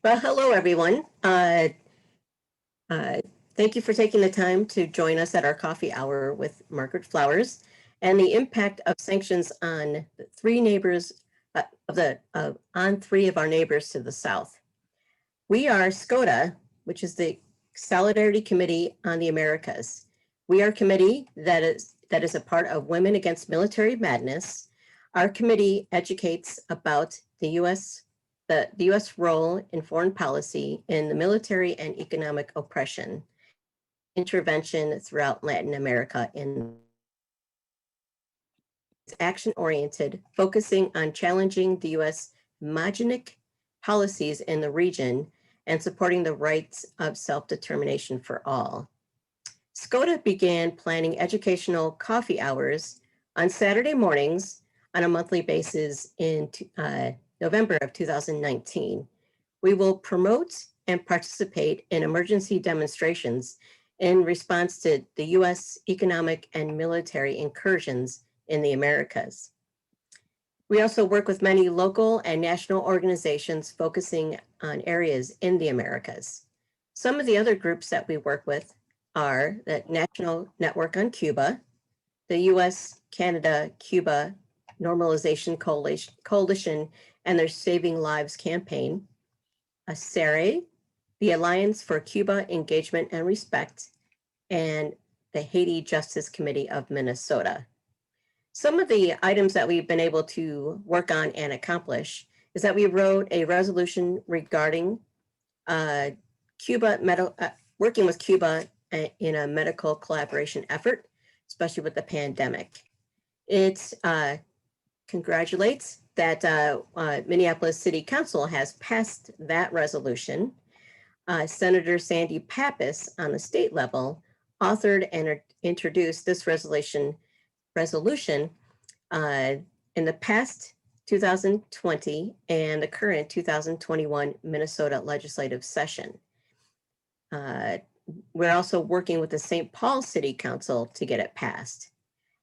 Well, hello, everyone. Uh, Thank you for taking the time to join us at our coffee hour with Margaret Flowers and the impact of sanctions on three neighbors on three of our neighbors to the south. We are SCOTA, which is the Solidarity Committee on the Americas. We are a committee that is a part of Women Against Military Madness. Our committee educates about the U.S. The U.S. role in foreign policy in the military and economic oppression, intervention throughout Latin America in action-oriented, focusing on challenging the U.S. hegemonic policies in the region and supporting the rights of self-determination for all. SCOTA began planning educational coffee hours on Saturday mornings on a monthly basis in November of 2019. We will promote and participate in emergency demonstrations in response to the U.S. economic and military incursions in the Americas. We also work with many local and national organizations focusing on areas in the Americas. Some of the other groups that we work with are the National Network on Cuba, the U.S. Canada Cuba Normalization Coalition and their Saving Lives campaign, SERE, the Alliance for Cuba Engagement and Respect, and the Haiti Justice Committee of Minnesota. Some of the items that we've been able to work on and accomplish is that we wrote a resolution regarding working with Cuba in a medical collaboration effort, especially with the pandemic. It congratulates that Minneapolis City Council has passed that resolution. Senator Sandy Pappas on the state level authored and introduced this resolution in the past 2020 and the current 2021 Minnesota legislative session. We're also working with the St. Paul City Council to get it passed.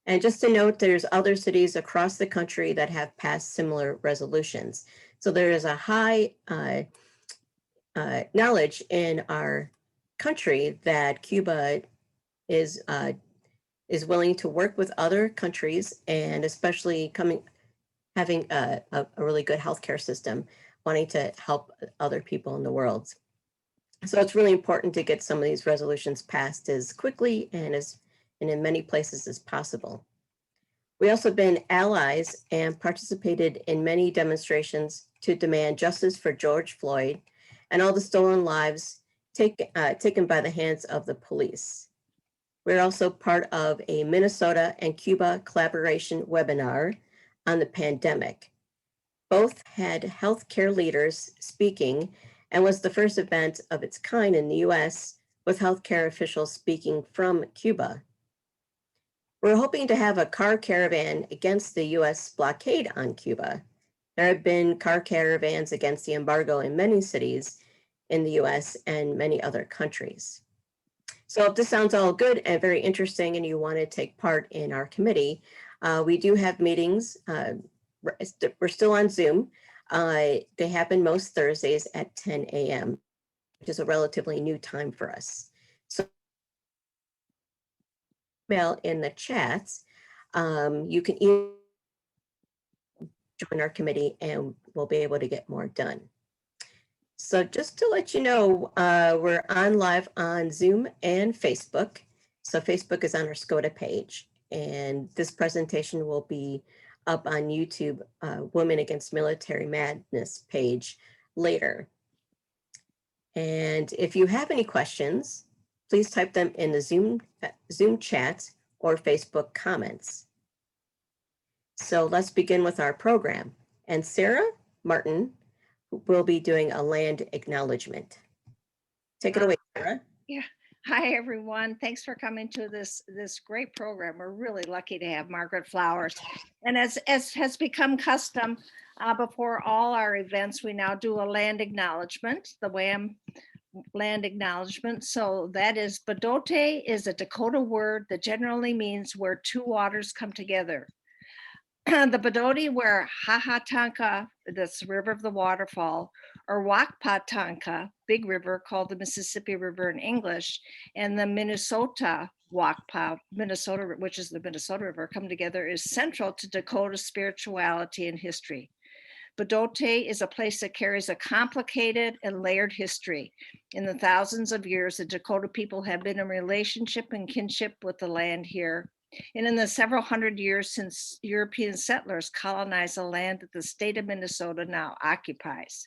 And just to note, there's other cities across the country that have passed similar resolutions. So there is a high knowledge in our country that Cuba is willing to work with other countries, and especially having a really good healthcare system, wanting to help other people in the world. So it's really important to get some of these resolutions passed as quickly and in many places as possible. We also been allies and participated in many demonstrations to demand justice for George Floyd and all the stolen lives taken by the hands of the police. We're also part of a Minnesota and Cuba collaboration webinar on the pandemic. Both had healthcare leaders speaking and was the first event of its kind in the US with healthcare officials speaking from Cuba. We're hoping to have a car caravan against the US blockade on Cuba. There have been car caravans against the embargo in many cities in the US and many other countries. So if this sounds all good and very interesting and you want to take part in our committee, we do have meetings. We're still on Zoom. They happen most Thursdays at 10 a.m., which is a relatively new time for us. So email in the chats, you can join our committee and we'll be able to get more done. So just to let you know, we're on live on Zoom and Facebook. So Facebook is on our SCOTA page, and this presentation will be up on YouTube, Women Against Military Madness page later. And if you have any questions, please type them in the Zoom chat or Facebook comments. So let's begin with our program. And Sarah Martin will be doing a land acknowledgement. Take it away, Sarah. Yeah. Hi, everyone. Thanks for coming to this great program. We're really lucky to have Margaret Flowers. And as has become custom, before all our events, we now do a land acknowledgement, the WAM land acknowledgement. So that is, Badote is a Dakota word that generally means where two waters come together. The Badoti, where Hahatanka, this river of the waterfall, or Wakpatanka, big river called the Mississippi River in English, and the Minnesota Wakpa, Minnesota, which is the Minnesota River, come together, is central to Dakota spirituality and history. Badote is a place that carries a complicated and layered history. In the thousands of years, the Dakota people have been in relationship and kinship with the land here. And in the several hundred years since European settlers colonized the land that the state of Minnesota now occupies.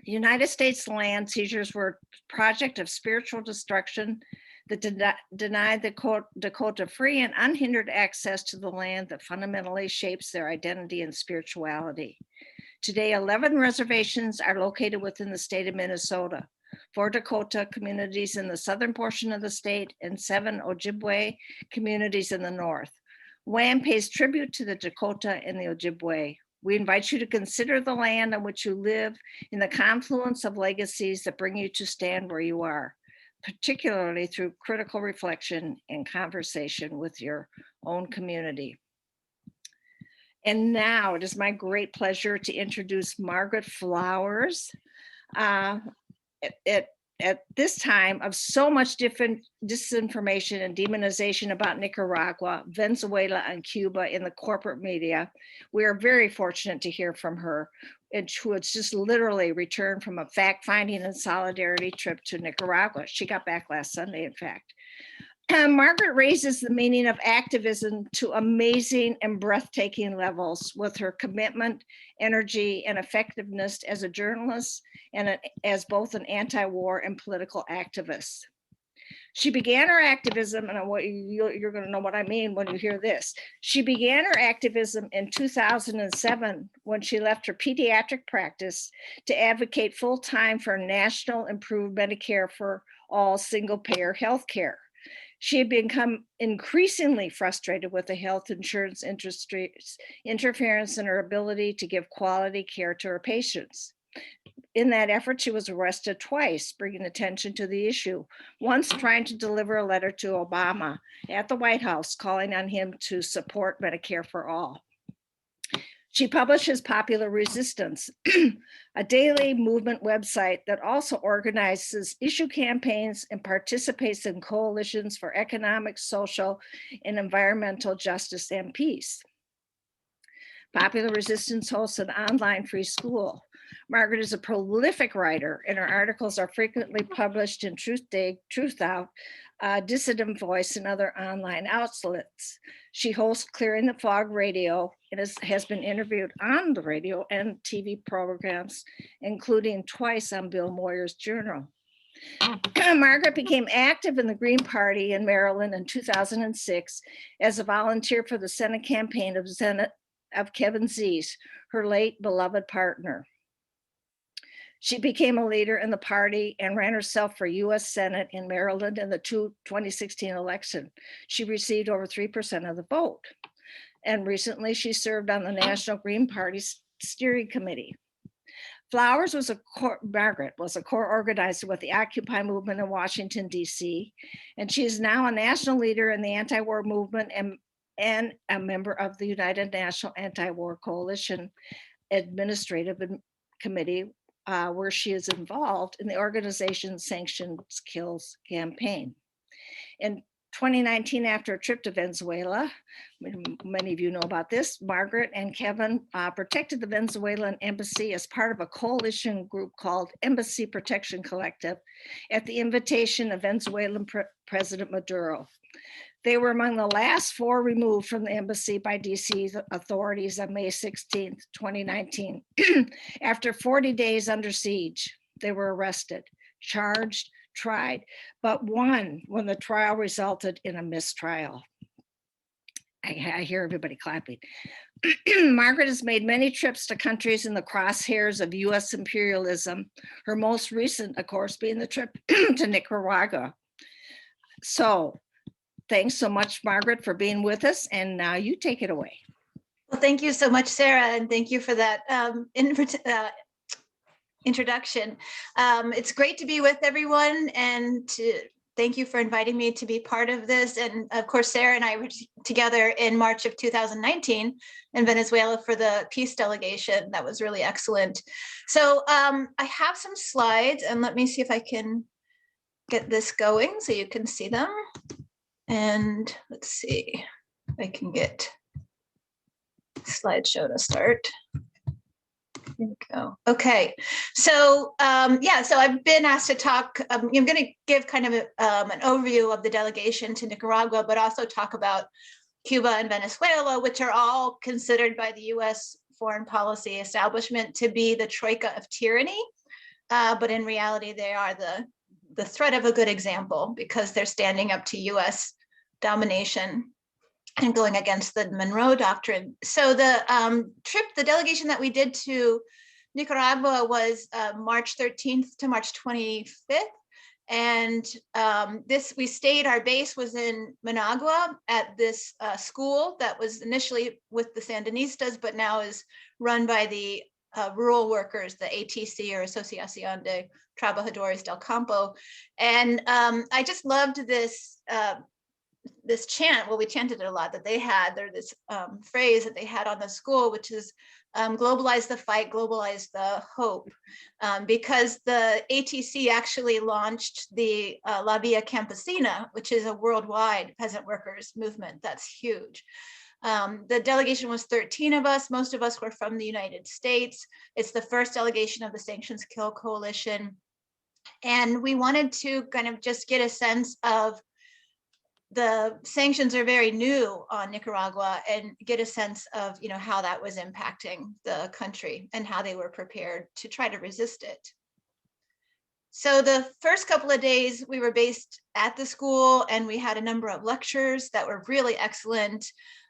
The United States land seizures were a project of spiritual destruction that denied the Dakota free and unhindered access to the land that fundamentally shapes their identity and spirituality. Today, 11 reservations are located within the state of Minnesota, 4 Dakota communities in the southern portion of the state and 7 Ojibwe communities in the north. WAM pays tribute to the Dakota and the Ojibwe. We invite you to consider the land on which you live in the confluence of legacies that bring you to stand where you are, particularly through critical reflection and conversation with your own community. And now it is my great pleasure to introduce Margaret Flowers. At this time of so much different disinformation and demonization about Nicaragua, Venezuela, and Cuba in the corporate media, we are very fortunate to hear from her, and who has just literally returned from a fact-finding and solidarity trip to Nicaragua. She got back last Sunday, in fact. Margaret raises the meaning of activism to amazing and breathtaking levels with her commitment, energy, and effectiveness as a journalist and as both an anti-war and political activist. She began her activism, and you're going to know what I mean when you hear this. She began her activism in 2007 when she left her pediatric practice to advocate full-time for national improved Medicare for all single-payer health care. She had become increasingly frustrated with the health insurance industry's interference in her ability to give quality care to her patients. In that effort, she was arrested twice, bringing attention to the issue, once trying to deliver a letter to Obama at the White House, calling on him to support Medicare for all. She publishes Popular Resistance, a daily movement website that also organizes issue campaigns and participates in coalitions for economic, social, and environmental justice and peace. Popular Resistance hosts an online free school. Margaret is a prolific writer, and her articles are frequently published in Truth Day, Truth Out, Dissident Voice, and other online outlets. She hosts Clearing the Fog Radio and has been interviewed on the radio and TV programs, including twice on Bill Moyer's Journal. Margaret became active in the Green Party in Maryland in 2006 as a volunteer for the Senate campaign of Kevin Zeese, her late beloved partner. She became a leader in the party and ran herself for U.S. Senate in Maryland in the 2016 election. She received over 3% of the vote. And recently she served on the National Green Party Steering Committee. Margaret was a core organizer with the Occupy movement in Washington, D.C., and she is now a national leader in the anti-war movement and a member of the United National Anti-War Coalition Administrative Committee, where she is involved in the organization's Sanctions Kills campaign. In 2019, after a trip to Venezuela, many of you know about this, Margaret and Kevin protected the Venezuelan embassy as part of a coalition group called Embassy Protection Collective at the invitation of Venezuelan President Maduro. They were among the last 4 removed from the embassy by DC authorities on May 16th, 2019. After 40 days under siege, they were arrested, charged, tried, but won when the trial resulted in a mistrial. I hear everybody clapping. Margaret has made many trips to countries in the crosshairs of US imperialism, her most recent, of course, being the trip to Nicaragua. So, thanks so much, Margaret, for being with us, and now you take it away. Well, thank you so much, Sarah, and thank you for that introduction. It's great to be with everyone and to thank you for inviting me to be part of this. And of course, Sarah and I were together in March of 2019 in Venezuela for the peace delegation. That was really excellent. So I have some slides, and let me see if I can get this going so you can see them. And let's see if I can get slideshow to start. Here we go. Okay, so yeah, so I've been asked to talk. I'm going to give kind of an overview of the delegation to Nicaragua, but also talk about Cuba and Venezuela, which are all considered by the U.S. foreign policy establishment to be the troika of tyranny, but in reality, they are the threat of a good example because they're standing up to U.S. domination and going against the Monroe Doctrine. So the the delegation that we did to Nicaragua was March 13th to March 25th. And we stayed, our base was in Managua at this school that was initially with the Sandinistas, but now is run by the rural workers, the ATC, or Asociación de Trabajadores del Campo. And I just loved this chant. Well, we chanted it a lot that they had. There's this phrase that they had on the school, which is globalize the fight, globalize the hope, because the ATC actually launched the La Via Campesina, which is a worldwide peasant workers movement that's huge. The delegation was 13 of us. Most of us were from the United States. It's the first delegation of the Sanctions Kill Coalition. And we wanted to kind of just get a sense of the sanctions are very new on Nicaragua and get a sense of, how that was impacting the country and how they were prepared to try to resist it. So the first couple of days we were based at the school and we had a number of lectures that were really excellent.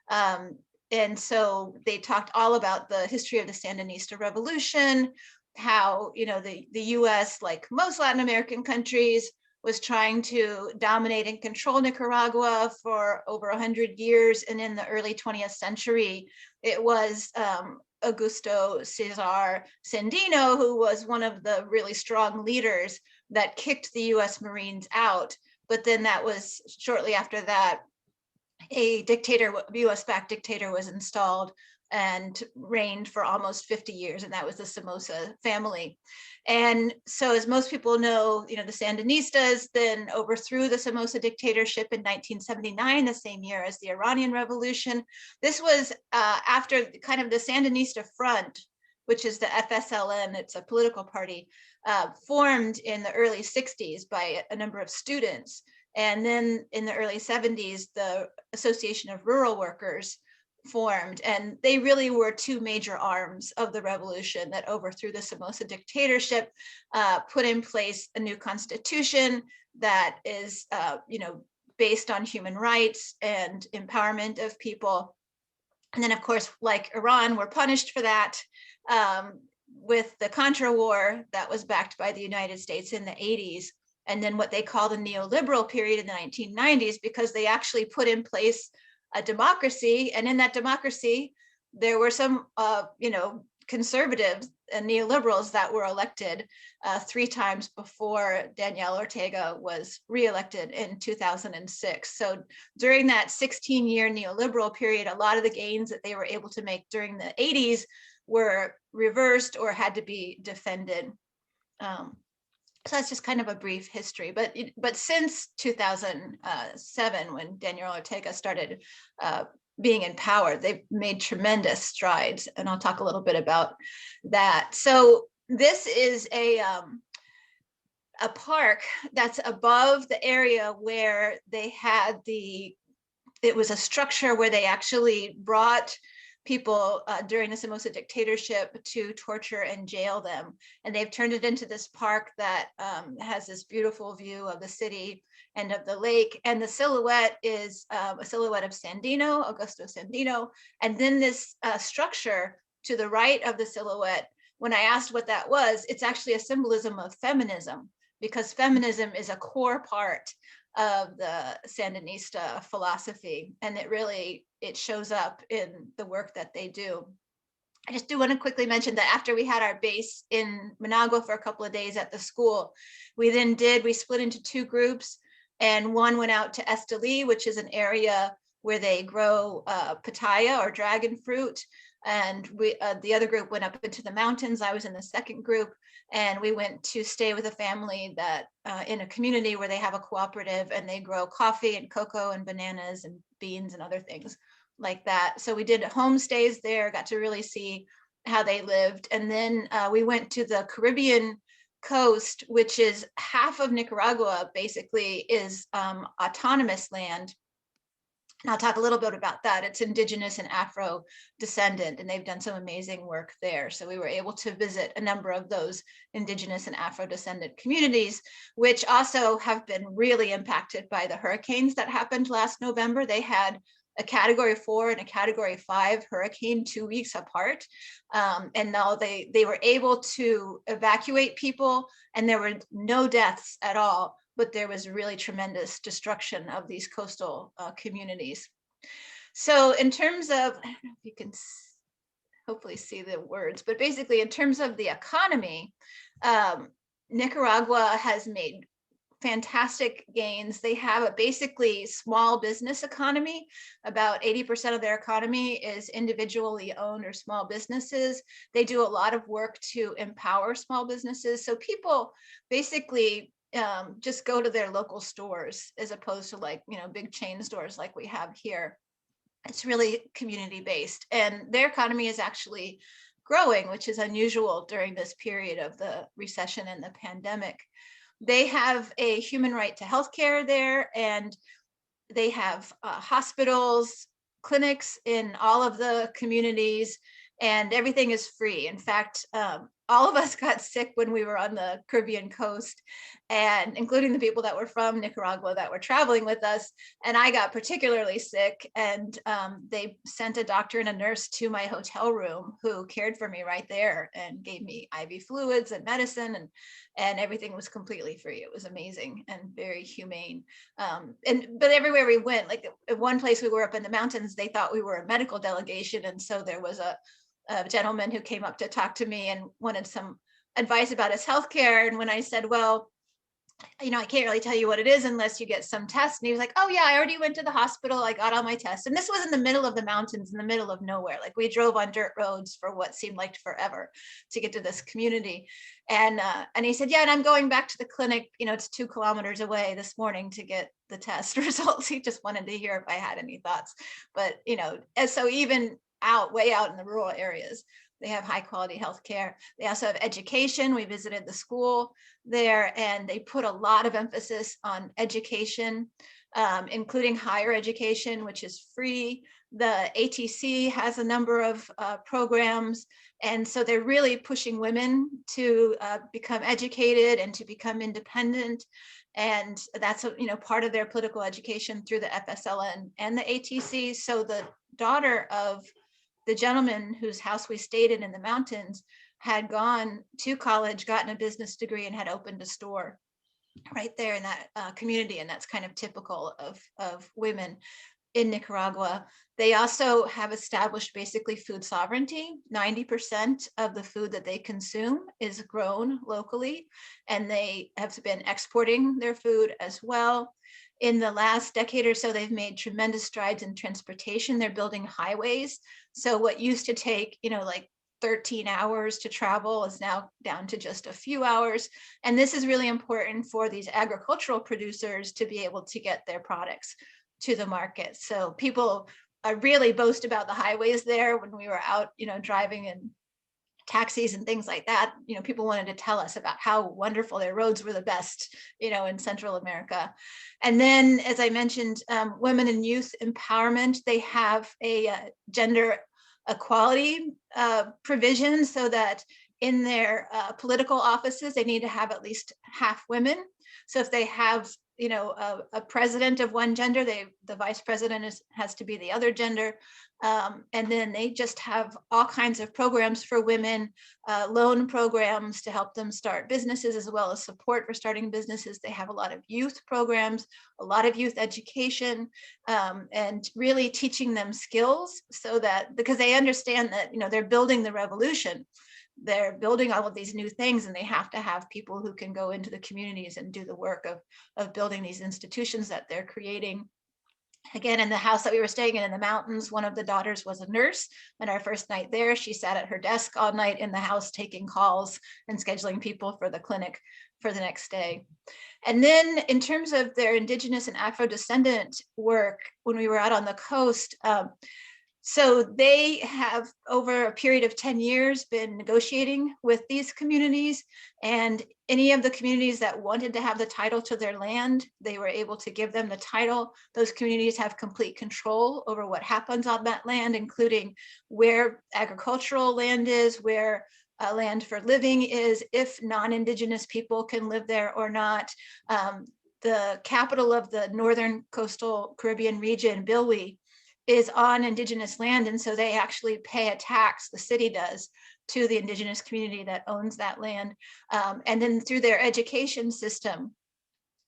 And so they talked all about the history of the Sandinista revolution, how, the US, like most Latin American countries, was trying to dominate and control Nicaragua for over 100 years. And in the early 20th century, it was Augusto Cesar Sandino, who was one of the really strong leaders that kicked the US Marines out. But then that was shortly after that, a dictator, US-backed dictator was installed and reigned for almost 50 years, and that was the Somoza family. And so, as most people know, the Sandinistas then overthrew the Somoza dictatorship in 1979, the same year as the Iranian Revolution. This was after kind of the Sandinista Front, which is the FSLN, it's a political party, formed in the early 60s by a number of students. And then in the early 70s, the Association of Rural Workers formed, and they really were two major arms of the revolution that overthrew the Somoza dictatorship, put in place a new constitution that is, based on human rights and empowerment of people. And then, of course, like Iran, were punished for that with the Contra War that was backed by the United States in the 80s. And then what they call the neoliberal period in the 1990s, because they actually put in place a democracy. And in that democracy, there were some, conservatives and neoliberals that were elected 3 times before Daniel Ortega was reelected in 2006. So during that 16-year neoliberal period, a lot of the gains that they were able to make during the 80s were reversed or had to be defended. So that's just kind of a brief history, but since 2007, when Daniel Ortega started being in power, they've made tremendous strides, and I'll talk a little bit about that. So this is a park that's above the area where they had it was a structure where they actually brought people during the Somoza dictatorship to torture and jail them. And they've turned it into this park that has this beautiful view of the city and of the lake. And the silhouette is a silhouette of Sandino, Augusto Sandino. And then this structure to the right of the silhouette, when I asked what that was, it's actually a symbolism of feminism, because feminism is a core part of the Sandinista philosophy, and it shows up in the work that they do. I just do want to quickly mention that after we had our base in Managua for a couple of days at the school, we split into 2 groups. and one went out to Esteli, which is an area where they grow pitaya or dragon fruit. And the other group went up into the mountains. I was in the second group, and we went to stay with a family that in a community where they have a cooperative, and they grow coffee and cocoa and bananas and beans and other things like that. So we did homestays there, got to really see how they lived. And then we went to the Caribbean coast, which is half of Nicaragua basically is autonomous land. And I'll talk a little bit about that. It's indigenous and Afro descendant, and they've done some amazing work there. So we were able to visit a number of those indigenous and Afro descendant communities, which also have been really impacted by the hurricanes that happened last November. They had a Category 4 and a Category 5 hurricane 2 weeks apart. And now they were able to evacuate people, and there were no deaths at all, but there was really tremendous destruction of these coastal communities. So in terms of, I don't know if you can hopefully see the words, but basically in terms of the economy, Nicaragua has made fantastic gains. They have a basically small business economy. About 80% of their economy is individually owned or small businesses. They do a lot of work to empower small businesses. So people basically just go to their local stores as opposed to like, big chain stores like we have here. It's really community based, and their economy is actually growing, which is unusual during this period of the recession and the pandemic. They have a human right to healthcare there, and they have hospitals, clinics in all of the communities, and everything is free. In fact, all of us got sick when we were on the Caribbean coast, and including the people that were from Nicaragua that were traveling with us. And I got particularly sick, and they sent a doctor and a nurse to my hotel room who cared for me right there and gave me IV fluids and medicine, and everything was completely free. It was amazing and very humane. But everywhere we went, like at one place we were up in the mountains, they thought we were a medical delegation, and so there was a gentleman who came up to talk to me and wanted some advice about his healthcare. And when I said, well, I can't really tell you what it is unless you get some tests. And he was like, oh yeah, I already went to the hospital. I got all my tests. And this was in the middle of the mountains, in the middle of nowhere. Like we drove on dirt roads for what seemed like forever to get to this community. And he said, yeah, and I'm going back to the clinic. It's 2 kilometers away this morning to get the test results. He just wanted to hear if I had any thoughts. But, and so even way out in the rural areas, they have high quality healthcare. They also have education. We visited the school there, and they put a lot of emphasis on education, including higher education, which is free. The ATC has a number of programs. And so they're really pushing women to become educated and to become independent. And that's part of their political education through the FSLN and the ATC. So the daughter of the gentleman whose house we stayed in the mountains had gone to college, gotten a business degree, and had opened a store right there in that community. And that's kind of typical of women in Nicaragua. They also have established basically food sovereignty. 90% of the food that they consume is grown locally, and they have been exporting their food as well. In the last decade or so, they've made tremendous strides in transportation. They're building highways. So what used to take, like 13 hours to travel is now down to just a few hours. And this is really important for these agricultural producers to be able to get their products to the market. So people really boast about the highways there. When we were out, driving in taxis and things like that, people wanted to tell us about how wonderful their roads were the best, in Central America. And then, as I mentioned, women and youth empowerment, they have a gender equality provision so that in their political offices, they need to have at least half women. So if they have a president of one gender, the vice president has to be the other gender. And then they just have all kinds of programs for women, loan programs to help them start businesses, as well as support for starting businesses. They have a lot of youth programs, a lot of youth education, and really teaching them skills so that, because they understand that, they're building the revolution. they're building all of these new things, and they have to have people who can go into the communities and do the work of building these institutions that they're creating. Again, in the house that we were staying in the mountains, one of the daughters was a nurse. And our first night there, she sat at her desk all night in the house, taking calls and scheduling people for the clinic for the next day. And then in terms of their indigenous and Afro-descendant work, when we were out on the coast, so they have, over a period of 10 years, been negotiating with these communities, and any of the communities that wanted to have the title to their land, they were able to give them the title. Those communities have complete control over what happens on that land, including where agricultural land is, where land for living is, if non-Indigenous people can live there or not. The capital of the Northern Coastal Caribbean region, Bilwi, is on Indigenous land, and so they actually pay a tax, the city does, to the Indigenous community that owns that land. And then through their education system,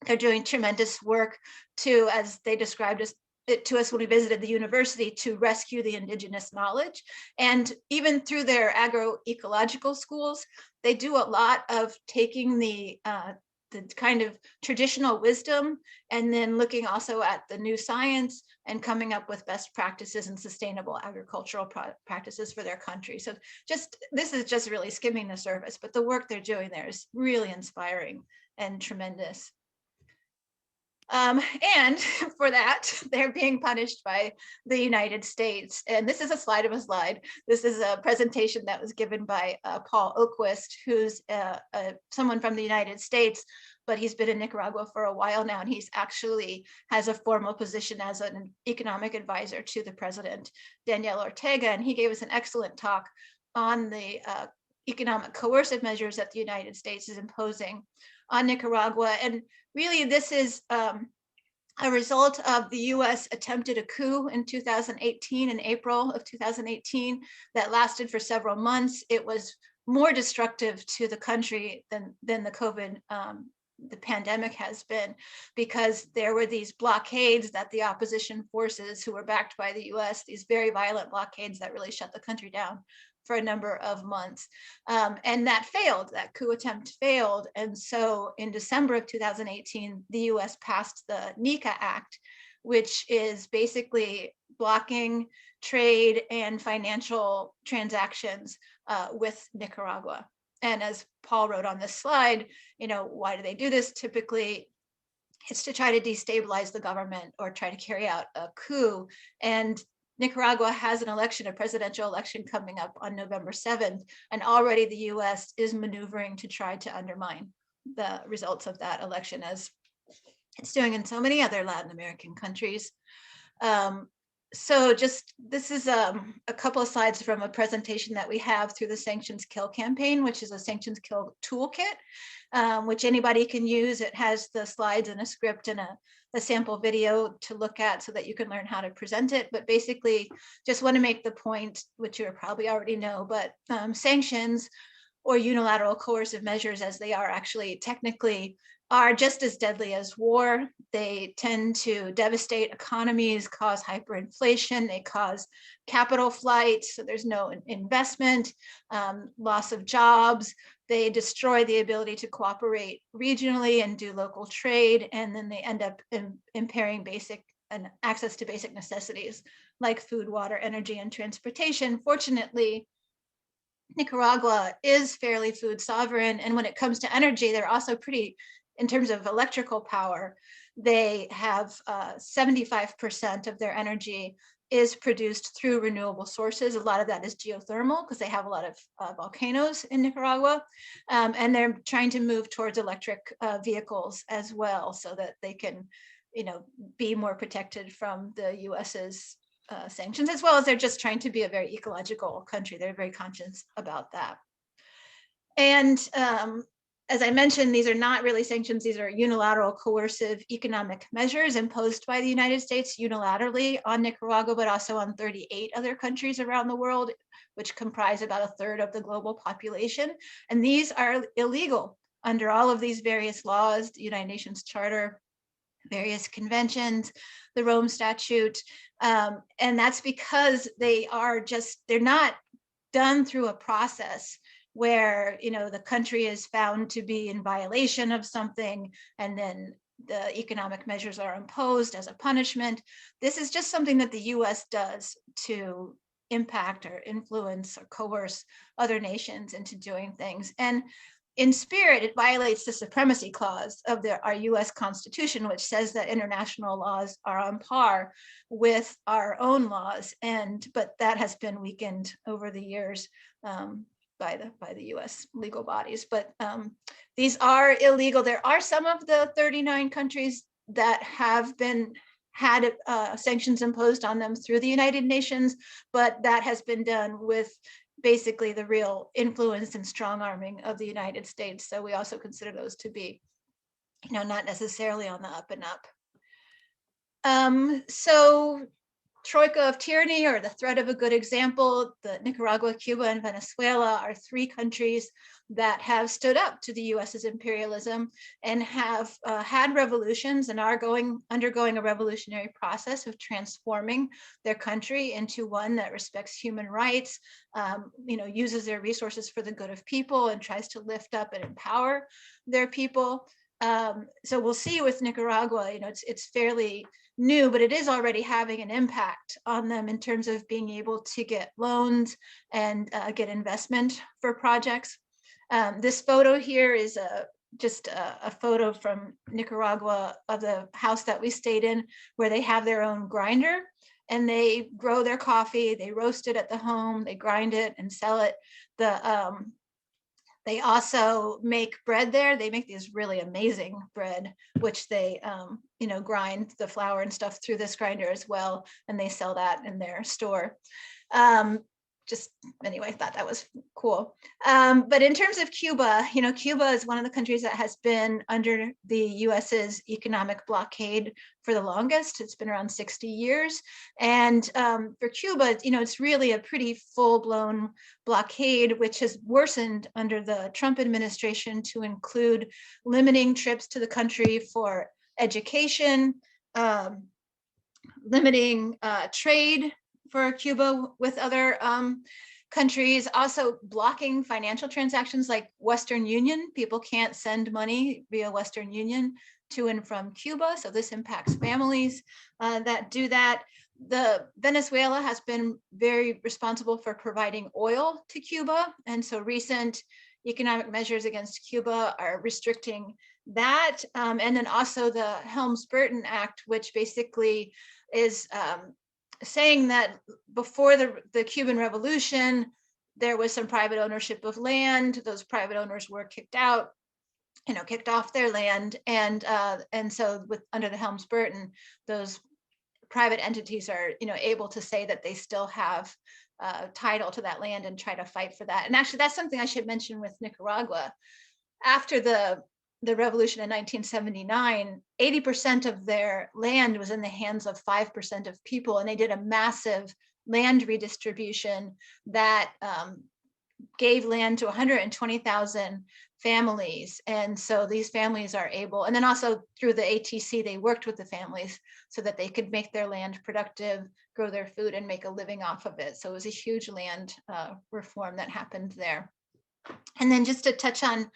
they're doing tremendous work to, as they described it to us when we visited the university, to rescue the Indigenous knowledge. And even through their agroecological schools, they do a lot of taking the kind of traditional wisdom and then looking also at the new science and coming up with best practices and sustainable agricultural practices for their country. So this is just really skimming the surface, but the work they're doing there is really inspiring and tremendous. And for that, they're being punished by the United States. And this is a slide of a slide. This is a presentation that was given by Paul Oquist, who's someone from the United States, but he's been in Nicaragua for a while now, and he's actually has a formal position as an economic advisor to the president, Daniel Ortega. And he gave us an excellent talk on the economic coercive measures that the United States is imposing on Nicaragua. And really, this is a result of the US attempted a coup in 2018, in April of 2018, that lasted for several months. It was more destructive to the country than the COVID, the pandemic has been, because there were these blockades that the opposition forces, who were backed by the US, these very violent blockades that really shut the country down for a number of months. And that failed, that coup attempt failed. And so in December of 2018, the US passed the NICA Act, which is basically blocking trade and financial transactions with Nicaragua. And as Paul wrote on this slide, why do they do this? Typically, it's to try to destabilize the government or try to carry out a coup. And Nicaragua has an election, a presidential election coming up on November 7th, and already the US is maneuvering to try to undermine the results of that election, as it's doing in so many other Latin American countries. So this is a couple of slides from a presentation that we have through the Sanctions Kill campaign, which is a Sanctions Kill toolkit, which anybody can use. It has the slides and a script and a sample video to look at so that you can learn how to present it. But basically, just want to make the point, which you probably already know, but sanctions or unilateral coercive measures, as they are actually technically, are just as deadly as war. They tend to devastate economies, cause hyperinflation, they cause capital flight, so there's no investment, loss of jobs. They destroy the ability to cooperate regionally and do local trade, and then they end up impairing access to basic necessities like food, water, energy, and transportation. Fortunately, Nicaragua is fairly food sovereign, and when it comes to energy, they're also pretty, in terms of electrical power, they have 75% of their energy is produced through renewable sources. A lot of that is geothermal, because they have a lot of volcanoes in Nicaragua. And they're trying to move towards electric vehicles as well, so that they can, be more protected from the US's sanctions, as well as they're just trying to be a very ecological country. They're very conscious about that. And as I mentioned, these are not really sanctions. These are unilateral coercive economic measures imposed by the United States unilaterally on Nicaragua, but also on 38 other countries around the world, which comprise about a third of the global population. And these are illegal under all of these various laws, the United Nations Charter, various conventions, the Rome Statute. And that's because they're not done through a process where, you know, the country is found to be in violation of something, and then the economic measures are imposed as a punishment. This is just something that the US does to impact or influence or coerce other nations into doing things. And in spirit, it violates the supremacy clause of our US Constitution, which says that international laws are on par with our own laws. But that has been weakened over the years by the US legal bodies. But these are illegal. There are some of the 39 countries that have had sanctions imposed on them through the United Nations, but that has been done with basically the real influence and strong arming of the United States. So we also consider those to be, you know, not necessarily on the up and up. So troika of tyranny, or the threat of a good example, the Nicaragua, Cuba, and Venezuela are three countries that have stood up to the US's imperialism and have had revolutions and are undergoing a revolutionary process of transforming their country into one that respects human rights, you know, uses their resources for the good of people, and tries to lift up and empower their people. So we'll see with Nicaragua, you know, it's fairly new, but it is already having an impact on them in terms of being able to get loans and get investment for projects. This photo here is just a photo from Nicaragua of the house that we stayed in, where they have their own grinder and they grow their coffee, they roast it at the home, they grind it and sell it. They also make bread there. They make these really amazing bread, which they, you know, grind the flour and stuff through this grinder as well, and they sell that in their store. Just anyway, I thought that was cool. But in terms of Cuba, you know, Cuba is one of the countries that has been under the US's economic blockade for the longest. It's been around 60 years. And for Cuba, you know, it's really a pretty full-blown blockade, which has worsened under the Trump administration to include limiting trips to the country for education, limiting trade for Cuba with other countries, also blocking financial transactions like Western Union. People can't send money via Western Union to and from Cuba, so this impacts families that do that. The Venezuela has been very responsible for providing oil to Cuba, and so recent economic measures against Cuba are restricting that. And then also the Helms-Burton Act, which basically is saying that before the Cuban Revolution, there was some private ownership of land. Those private owners were kicked out, you know, kicked off their land. And so under the Helms-Burton, those private entities are, you know, able to say that they still have title to that land and try to fight for that. And actually, that's something I should mention with Nicaragua. After the revolution in 1979, 80% of their land was in the hands of 5% of people, and they did a massive land redistribution that gave land to 120,000 families. And so these families are able, and then also through the ATC, they worked with the families so that they could make their land productive, grow their food, and make a living off of it. So it was a huge land reform that happened there. And then just to touch on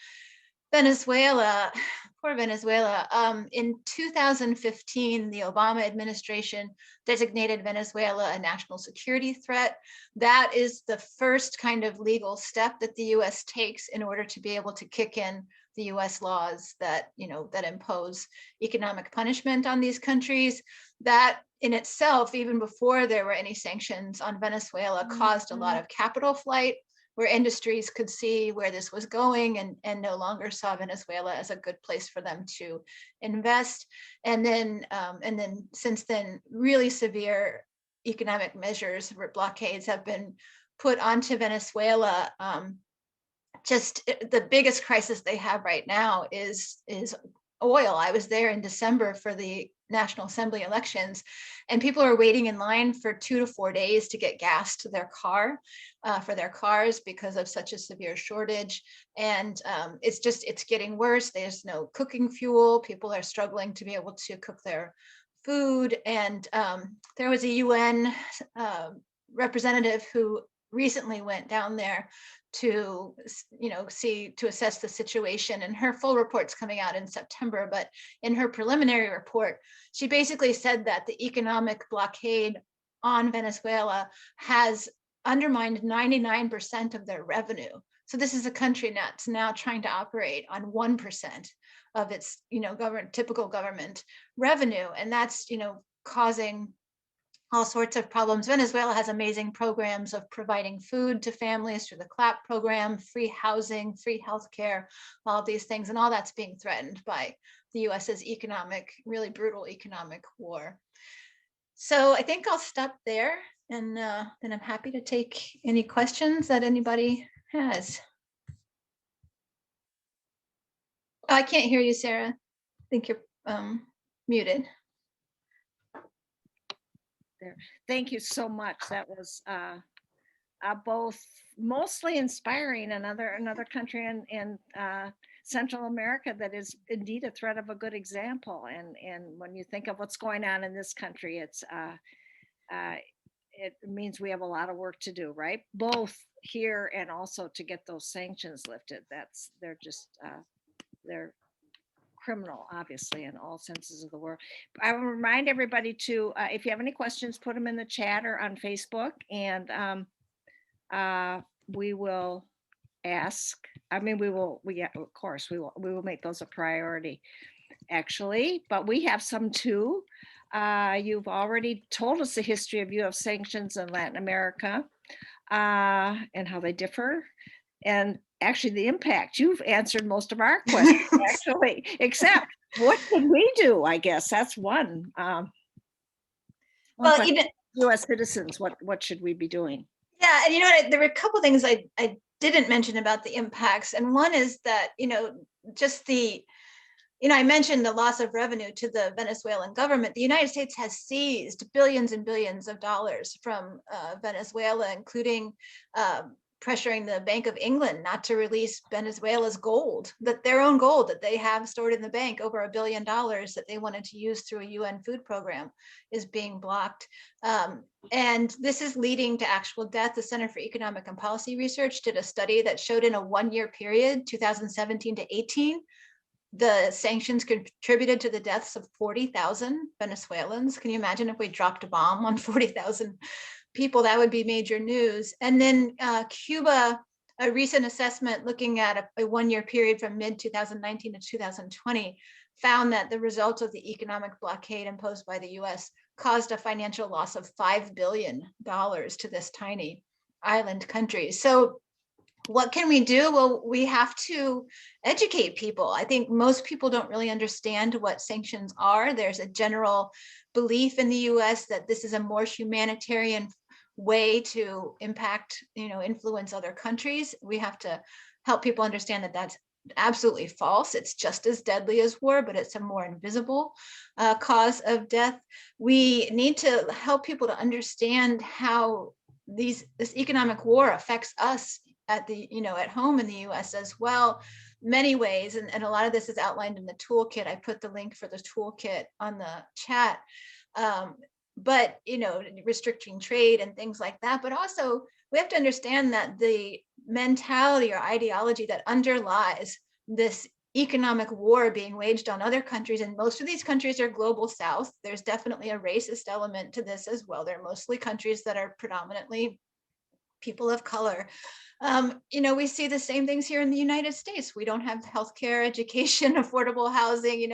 Venezuela, poor Venezuela. In 2015, the Obama administration designated Venezuela a national security threat. That is the first kind of legal step that the US takes in order to be able to kick in the US laws that, you know, that impose economic punishment on these countries. That in itself, even before there were any sanctions on Venezuela, caused a lot of capital flight, where industries could see where this was going and no longer saw Venezuela as a good place for them to invest. And then since then, really severe economic measures, blockades have been put onto Venezuela. Just the biggest crisis they have right now is oil. I was there in December for the National Assembly elections, and people are waiting in line for 2 to 4 days to get gas to their car, for their cars, because of such a severe shortage. And it's getting worse. There's no cooking fuel. People are struggling to be able to cook their food. And there was a UN representative who recently went down there to, to assess the situation. And her full report's coming out in September, but in her preliminary report, she basically said that the economic blockade on Venezuela has undermined 99% of their revenue. So this is a country that's now trying to operate on 1% of its, typical government revenue. And that's, causing all sorts of problems. Venezuela has amazing programs of providing food to families through the CLAP program, free housing, free healthcare, all of these things. And all that's being threatened by the US's really brutal economic war. So I think I'll stop there, and then I'm happy to take any questions that anybody has. Oh, I can't hear you, Sarah. I think you're muted. There. Thank you so much. That was both mostly inspiring, another country in Central America that is indeed a threat of a good example. And when you think of what's going on in this country, it means we have a lot of work to do, right? Both here and also to get those sanctions lifted. They're criminal, obviously, in all senses of the word. I will remind everybody to, if you have any questions, put them in the chat or on Facebook, and we will ask. Of course, we will make those a priority, actually, but we have some too. You've already told us the history of U.S. sanctions in Latin America and how they differ. And actually the impact. You've answered most of our questions, actually, except what can we do? I guess that's one. Well, even U.S. citizens, what should we be doing? Yeah, and there were a couple things I didn't mention about the impacts, and one is that just the I mentioned the loss of revenue to the Venezuelan government. The United States has seized billions and billions of dollars from Venezuela, including pressuring the Bank of England not to release Venezuela's gold, their own gold that they have stored in the bank, over $1 billion that they wanted to use through a UN food program, is being blocked. And this is leading to actual death. The Center for Economic and Policy Research did a study that showed in a one-year period, 2017 to 18, the sanctions contributed to the deaths of 40,000 Venezuelans. Can you imagine if we dropped a bomb on 40,000 people? That would be major news. And then Cuba, a recent assessment looking at a one-year period from mid-2019 to 2020, found that the result of the economic blockade imposed by the US caused a financial loss of $5 billion to this tiny island country. So what can we do? Well, we have to educate people. I think most people don't really understand what sanctions are. There's a general belief in the US that this is a more humanitarian way to impact, influence other countries. We have to help people understand that that's absolutely false. It's just as deadly as war, but it's a more invisible cause of death. We need to help people to understand how this economic war affects us at home in the US as well, many ways. And a lot of this is outlined in the toolkit. I put the link for the toolkit on the chat. But, restricting trade and things like that. But also we have to understand that the mentality or ideology that underlies this economic war being waged on other countries, and most of these countries are global south. There's definitely a racist element to this as well. They're mostly countries that are predominantly people of color. We see the same things here in the United States. We don't have healthcare, education, affordable housing,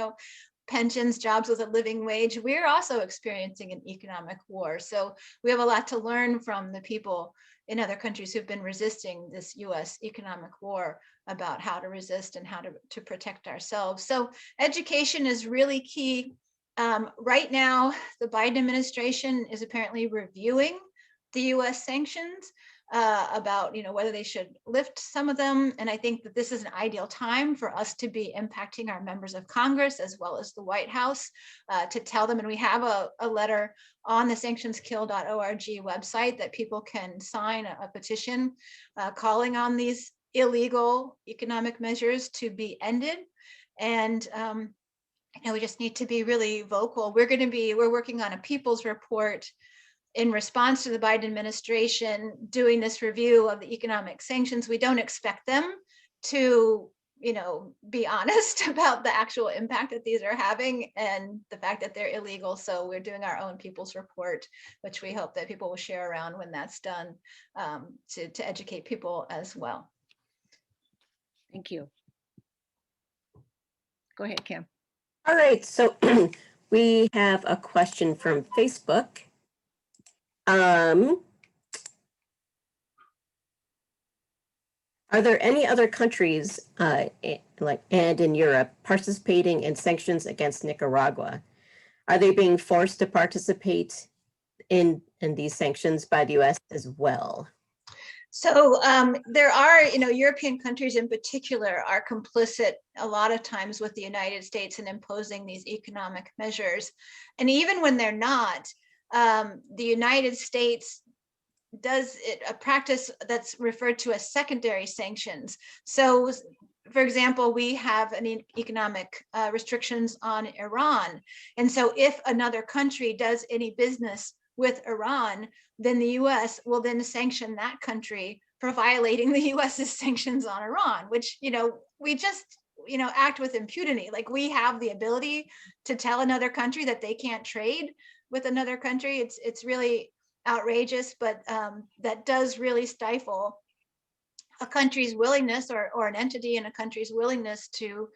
pensions, jobs with a living wage. We're also experiencing an economic war. So we have a lot to learn from the people in other countries who've been resisting this US economic war about how to resist and how to protect ourselves. So education is really key. Right now, the Biden administration is apparently reviewing the US sanctions about whether they should lift some of them. And I think that this is an ideal time for us to be impacting our members of Congress as well as the White House to tell them. And we have a letter on the sanctionskill.org website that people can sign a petition calling on these illegal economic measures to be ended. And we just need to be really vocal. We're working on a people's report in response to the Biden administration doing this review of the economic sanctions, we don't expect them to, be honest about the actual impact that these are having and the fact that they're illegal. So we're doing our own people's report, which we hope that people will share around when that's done, to educate people as well. Thank you. Go ahead, Kim. All right, so we have a question from Facebook. Are there any other countries and in Europe participating in sanctions against Nicaragua? Are they being forced to participate in these sanctions by the US as well? So there are, European countries in particular are complicit a lot of times with the United States in imposing these economic measures. And even when they're not, the United States does a practice that's referred to as secondary sanctions. So, for example, we have economic restrictions on Iran. And so if another country does any business with Iran, then the US will then sanction that country for violating the US's sanctions on Iran, which, we just, act with impunity. Like, we have the ability to tell another country that they can't trade with another country. It's really outrageous, but that does really stifle a country's willingness, or an entity in a country's willingness to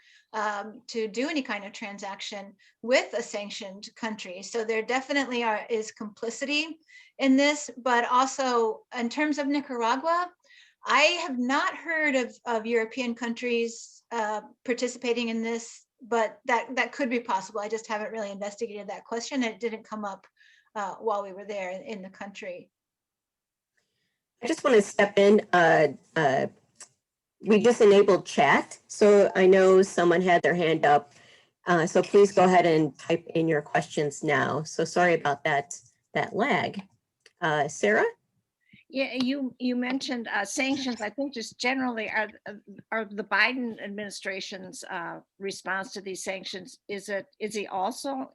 do any kind of transaction with a sanctioned country. So there definitely is complicity in this, but also in terms of Nicaragua, I have not heard of European countries participating in this, but that could be possible. I just haven't really investigated that question. It didn't come up while we were there in the country. I just want to step in. We just enabled chat, so I know someone had their hand up. So please go ahead and type in your questions now. So sorry about that lag. Sarah? Yeah, you mentioned sanctions. I think just generally are the Biden administration's response to these sanctions. Is he also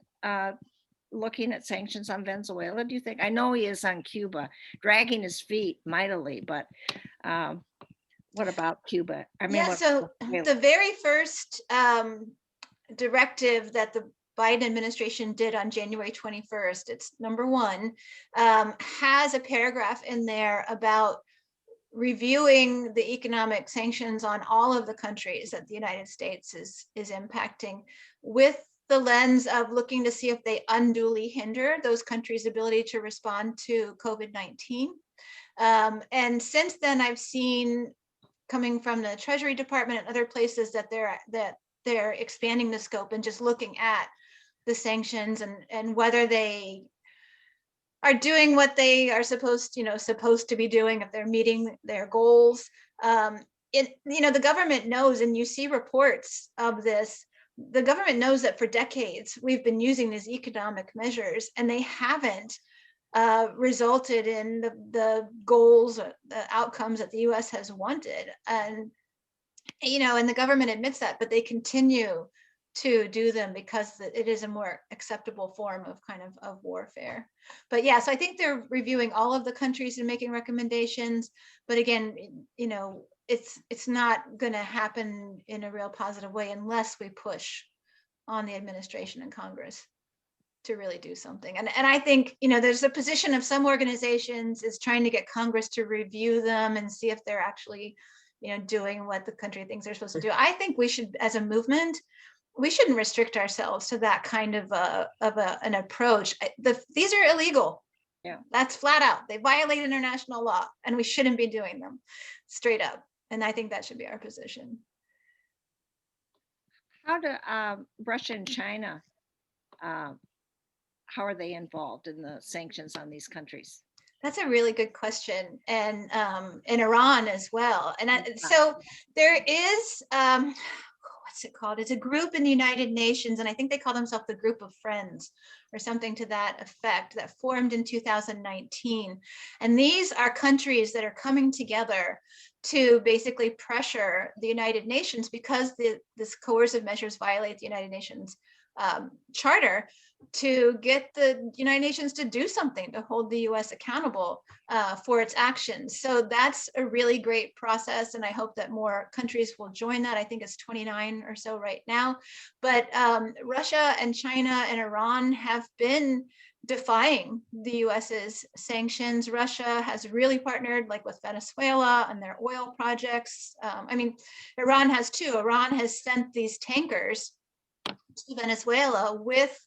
looking at sanctions on Venezuela, do you think? I know he is on Cuba, dragging his feet mightily, but what about Cuba? So the very first directive that the Biden administration did on January 21st, it's number 1, has a paragraph in there about reviewing the economic sanctions on all of the countries that the United States is impacting, with the lens of looking to see if they unduly hinder those countries' ability to respond to COVID-19. And since then, I've seen, coming from the Treasury Department and other places, that they're expanding the scope and just looking at the sanctions and whether they are doing what they are supposed to be doing, if they're meeting their goals. The government knows, and you see reports of this, the government knows that for decades we've been using these economic measures and they haven't resulted in the goals, the outcomes that the US has wanted. And the government admits that, but they continue to do them because it is a more acceptable form of warfare. But yeah, so I think they're reviewing all of the countries and making recommendations. But again, it's not going to happen in a real positive way unless we push on the administration and Congress to really do something. And I think, there's a position of some organizations is trying to get Congress to review them and see if they're actually, doing what the country thinks they're supposed to do. I think we should, as a movement, we shouldn't restrict ourselves to that kind of an approach. These are illegal. Yeah, that's flat out. They violate international law, and we shouldn't be doing them, straight up. And I think that should be our position. How do Russia and China, how are they involved in the sanctions on these countries? That's a really good question. And in Iran as well. And so there is, what's it called? It's a group in the United Nations, and I think they call themselves the Group of Friends or something to that effect, that formed in 2019. And these are countries that are coming together to basically pressure the United Nations, because this coercive measures violate the United Nations charter to get the United Nations to do something to hold the US accountable for its actions. So that's a really great process. And I hope that more countries will join that. I think it's 29 or so right now. But Russia and China and Iran have been defying the US's sanctions. Russia has really partnered like with Venezuela and their oil projects. I mean, Iran has too. Iran has sent these tankers to Venezuela with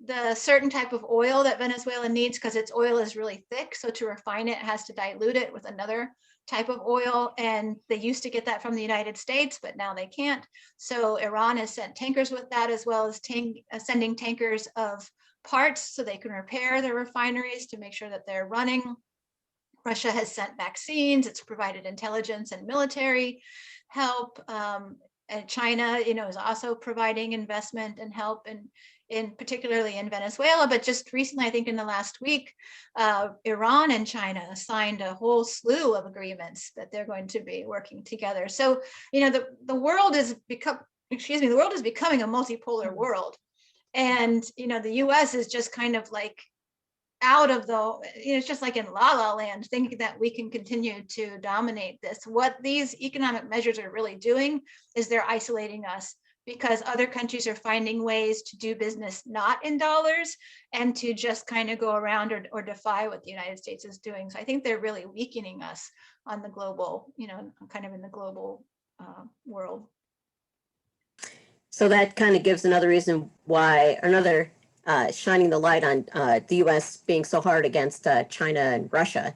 the certain type of oil that Venezuela needs because its oil is really thick. So to refine it, it has to dilute it with another type of oil. And they used to get that from the United States, but now they can't. So Iran has sent tankers with that, as well as sending tankers of parts so they can repair their refineries to make sure that they're running. Russia has sent vaccines. It's provided intelligence and military help. And China, is also providing investment and help in particularly in Venezuela. But just recently, I think in the last week, Iran and China signed a whole slew of agreements that they're going to be working together. So, the world is the world is becoming a multipolar world. And, the US is just kind of like out of it's just like in la la land, thinking that we can continue to dominate this. What these economic measures are really doing is they're isolating us, because other countries are finding ways to do business not in dollars and to just kind of go around or defy what the United States is doing. So I think they're really weakening us on the global, kind of in the global world. So that kind of gives another reason why, another shining the light on the U.S. being so hard against China and Russia.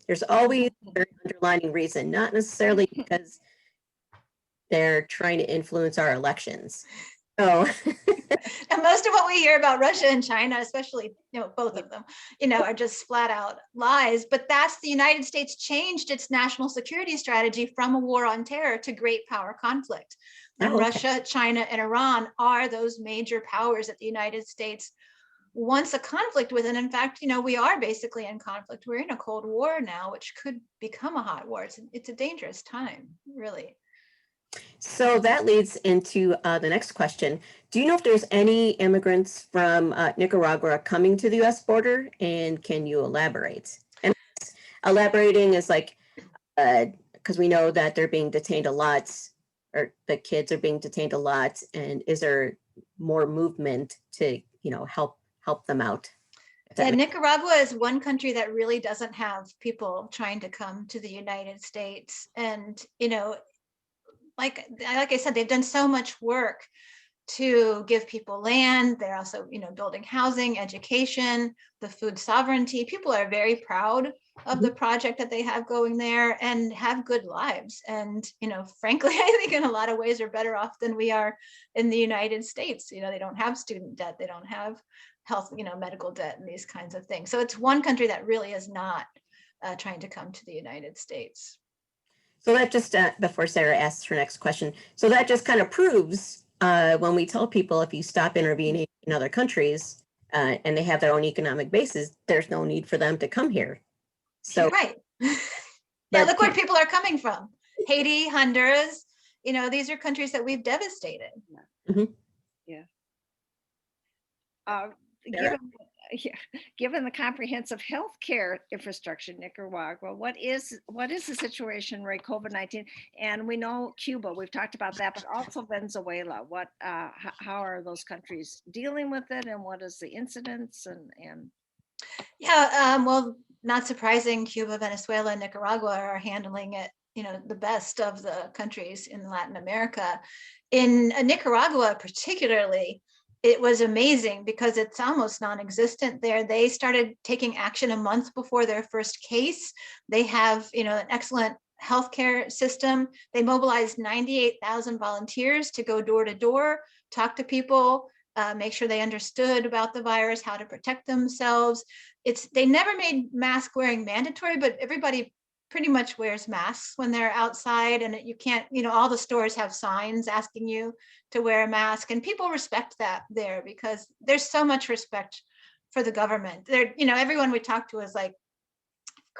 There's always an underlining reason, not necessarily because they're trying to influence our elections. So, and most of what we hear about Russia and China, especially, both of them, are just flat out lies. But that's the United States changed its national security strategy from a war on terror to great power conflict. And Russia, China, and Iran are those major powers that the United States wants a conflict with. And in fact, we are basically in conflict. We're in a Cold War now, which could become a hot war. It's a dangerous time, really. So that leads into the next question. Do you know if there's any immigrants from Nicaragua coming to the U.S. border, and can you elaborate? And elaborating is like, because we know that they're being detained a lot, or the kids are being detained a lot, and is there more movement to, help them out? Yeah, Nicaragua is one country that really doesn't have people trying to come to the United States. And, like I said, they've done so much work to give people land. They're also, building housing, education, the food sovereignty. People are very proud of the project that they have going there and have good lives. And, frankly, I think in a lot of ways are better off than we are in the United States. They don't have student debt. They don't have health, medical debt and these kinds of things. So it's one country that really is not trying to come to the United States. So that just, before Sarah asks her next question, so that just kind of proves when we tell people, if you stop intervening in other countries and they have their own economic bases, there's no need for them to come here. So right. Yeah, look where people are coming from. Haiti, Honduras, these are countries that we've devastated. Mm-hmm. Yeah. Given the comprehensive health care infrastructure in Nicaragua, what is the situation, right? COVID-19, and we know Cuba, we've talked about that, but also Venezuela. How are those countries dealing with it, and what is the incidence? And yeah, well, not surprising, Cuba, Venezuela, and Nicaragua are handling it, the best of the countries in Latin America. In Nicaragua, particularly, it was amazing because it's almost non-existent there. They started taking action a month before their first case. They have, an excellent healthcare system. They mobilized 98,000 volunteers to go door to door, talk to people, make sure they understood about the virus, how to protect themselves. They never made mask wearing mandatory, but everybody pretty much wears masks when they're outside, and you can't, all the stores have signs asking you to wear a mask, and people respect that there because there's so much respect for the government. Everyone we talk to is like,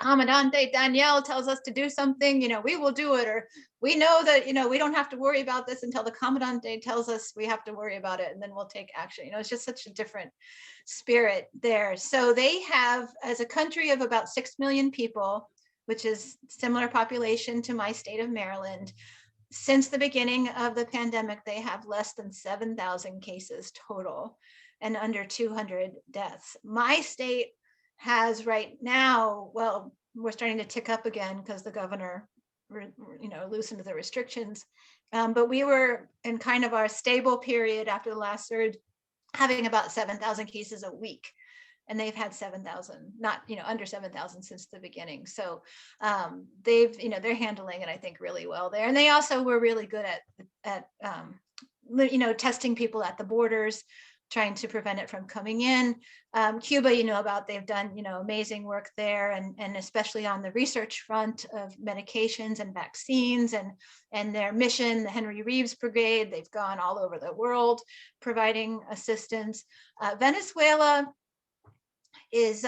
Commandante Danielle tells us to do something, we will do it, or we know that, we don't have to worry about this until the Commandante tells us we have to worry about it, and then we'll take action. It's just such a different spirit there. So they have, as a country of about 6 million people, which is similar population to my state of Maryland, since the beginning of the pandemic, they have less than 7,000 cases total and under 200 deaths. My state has right now, well, we're starting to tick up again because the governor, loosened the restrictions. But we were in kind of our stable period after the last surge, having about 7,000 cases a week. And they've had 7,000, not, under 7,000 since the beginning. So they're handling it, I think, really well there. And they also were really good at testing people at the borders, trying to prevent it from coming in. Cuba, they've done, amazing work there, and especially on the research front of medications and vaccines, and their mission, the Henry Reeves Brigade, they've gone all over the world providing assistance. Venezuela is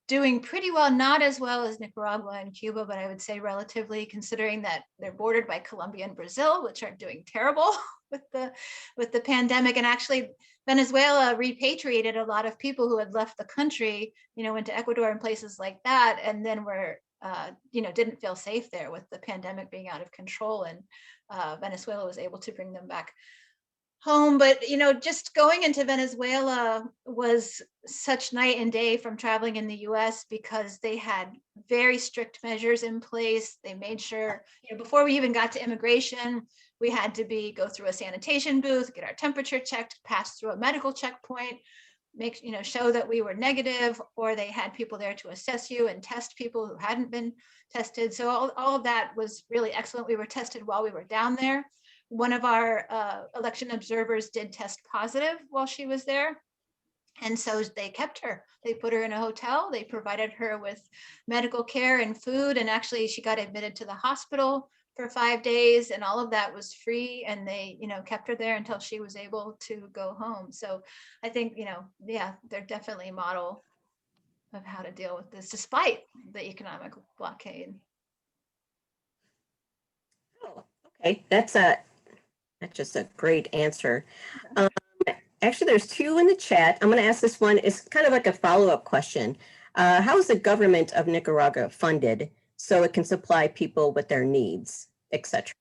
doing pretty well, not as well as Nicaragua and Cuba, but I would say relatively, considering that they're bordered by Colombia and Brazil, which are doing terrible with the pandemic. And actually, Venezuela repatriated a lot of people who had left the country, went to Ecuador and places like that, and then were, didn't feel safe there with the pandemic being out of control. And Venezuela was able to bring them back home. But just going into Venezuela was such night and day from traveling in the US, because they had very strict measures in place. They made sure, before we even got to immigration, we had to go through a sanitation booth, get our temperature checked, pass through a medical checkpoint, show that we were negative, or they had people there to assess you and test people who hadn't been tested. So all of that was really excellent. We were tested while we were down there. One of our election observers did test positive while she was there. And so they kept her. They put her in a hotel. They provided her with medical care and food. And actually, she got admitted to the hospital for 5 days, and all of that was free. And they, kept her there until she was able to go home. So I think, they're definitely a model of how to deal with this, despite the economic blockade. Oh, okay, that's just a great answer. Actually, there's two in the chat. I'm going to ask this one. It's kind of like a follow-up question. How is the government of Nicaragua funded so it can supply people with their needs, etc.?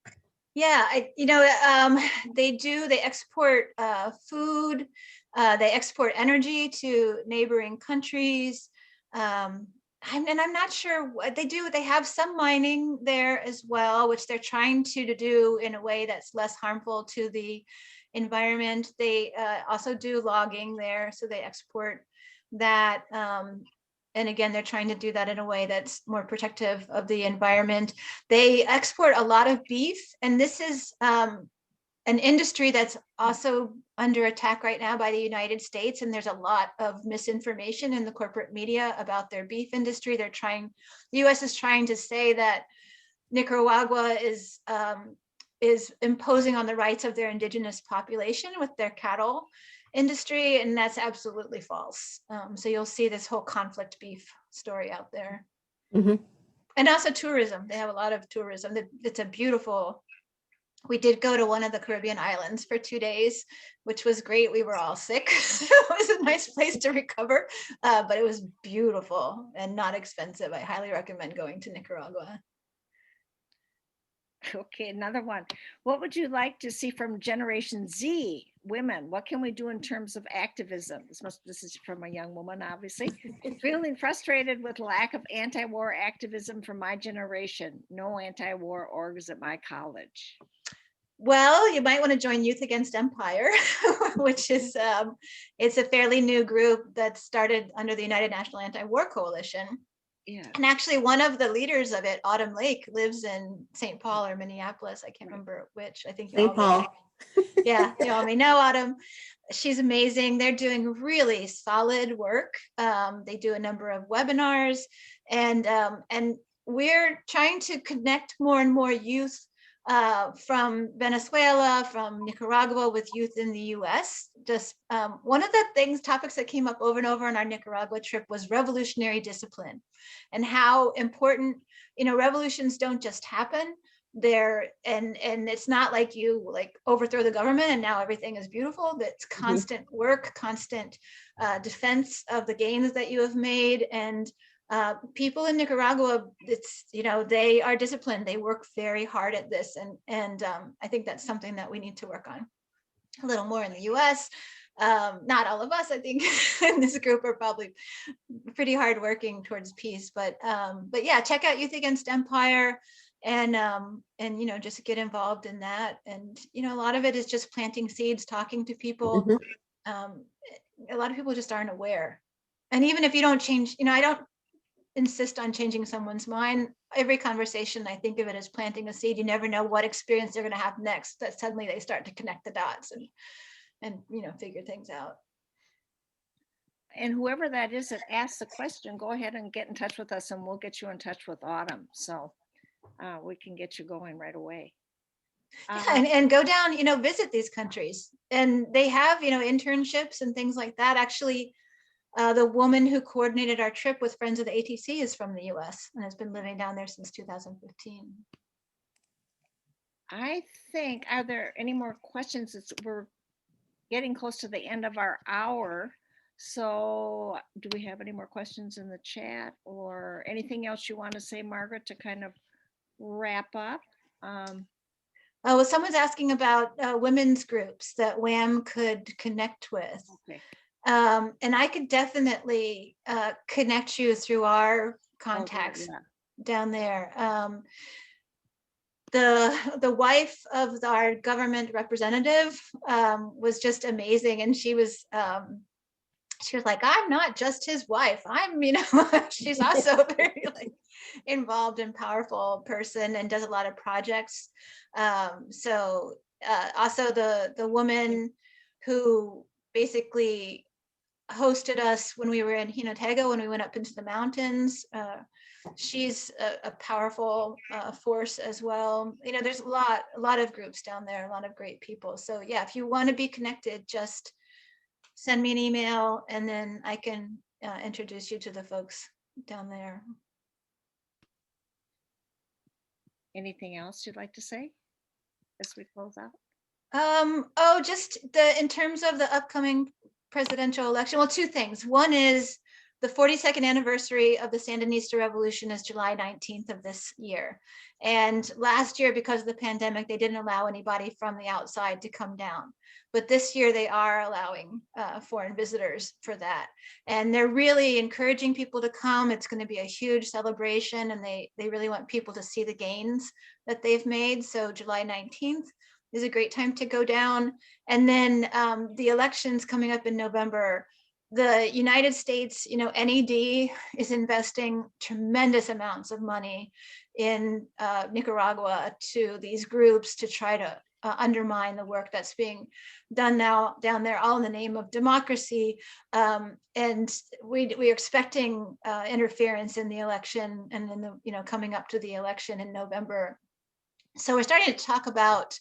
Yeah, they export food, they export energy to neighboring countries. I'm not sure what they do. They have some mining there as well, which they're trying to do in a way that's less harmful to the environment. They also do logging there, so they export that. And again, they're trying to do that in a way that's more protective of the environment. They export a lot of beef, and this is an industry that's also under attack right now by the United States. And there's a lot of misinformation in the corporate media about their beef industry. The US is trying to say that Nicaragua is imposing on the rights of their indigenous population with their cattle industry, and that's absolutely false. So you'll see this whole conflict beef story out there. Mm-hmm. And also tourism. They have a lot of tourism. It's a beautiful, we did go to one of the Caribbean islands for 2 days, which was great. We were all sick. It was a nice place to recover, but it was beautiful and not expensive. I highly recommend going to Nicaragua. Okay, another one. What would you like to see from Generation Z women? What can we do in terms of activism? This is from a young woman, obviously. Feeling frustrated with lack of anti-war activism from my generation. No anti-war orgs at my college. Well, you might want to join Youth Against Empire, which is it's a fairly new group that started under the United National Anti-War Coalition. Yeah. And actually, one of the leaders of it, Autumn Lake, lives in St. Paul or Minneapolis. I can't remember which. I think St. Paul. Yeah, you all may know Autumn. She's amazing. They're doing really solid work. They do a number of webinars, and we're trying to connect more and more youth from Venezuela, from Nicaragua with youth in the US. Just one of the topics that came up over and over on our Nicaragua trip was revolutionary discipline and how important, revolutions don't just happen. And it's not like you overthrow the government and now everything is beautiful. That's constant work, constant defense of the gains that you have made. And people in Nicaragua, they are disciplined. They work very hard at this. And I think that's something that we need to work on a little more in the US. Not all of us, I think, in this group are probably pretty hard working towards peace. But yeah, check out Youth Against Empire and just get involved in that. And, a lot of it is just planting seeds, talking to people. A lot of people just aren't aware. And even if you don't change, I don't insist on changing someone's mind. Every conversation, I think of it as planting a seed. You never know what experience they're going to have next, that suddenly they start to connect the dots and figure things out. And whoever that is that asked the question, go ahead and get in touch with us and we'll get you in touch with Autumn. So we can get you going right away. Yeah, and go down, visit these countries. And they have, internships and things like that. Actually, the woman who coordinated our trip with Friends of the ATC is from the US and has been living down there since 2015. I think, are there any more questions? We're getting close to the end of our hour. So do we have any more questions in the chat or anything else you want to say, Margaret, to kind of wrap up? Well, someone's asking about women's groups that WAM could connect with. Okay. And I could definitely connect you through our contacts down there. The wife of our government representative was just amazing, and she was like, I'm not just his wife. I'm, she's also very involved and powerful person and does a lot of projects. Also the woman who basically hosted us when we were in Jinotega, when we went up into the mountains. She's a powerful force as well. There's a lot of groups down there, a lot of great people. So yeah, if you want to be connected, just send me an email and then I can introduce you to the folks down there. Anything else you'd like to say as we close out? Just in terms of the upcoming presidential election, well, two things. One is the 42nd anniversary of the Sandinista Revolution is July 19th of this year. And last year, because of the pandemic, they didn't allow anybody from the outside to come down. But this year they are allowing foreign visitors for that. And they're really encouraging people to come. It's going to be a huge celebration, and they really want people to see the gains that they've made. So July 19th is a great time to go down. And then the elections coming up in November. The United States, NED is investing tremendous amounts of money in Nicaragua to these groups to try to undermine the work that's being done now down there, all in the name of democracy. And we're expecting interference in the election and in the, coming up to the election in November. So we're starting to talk about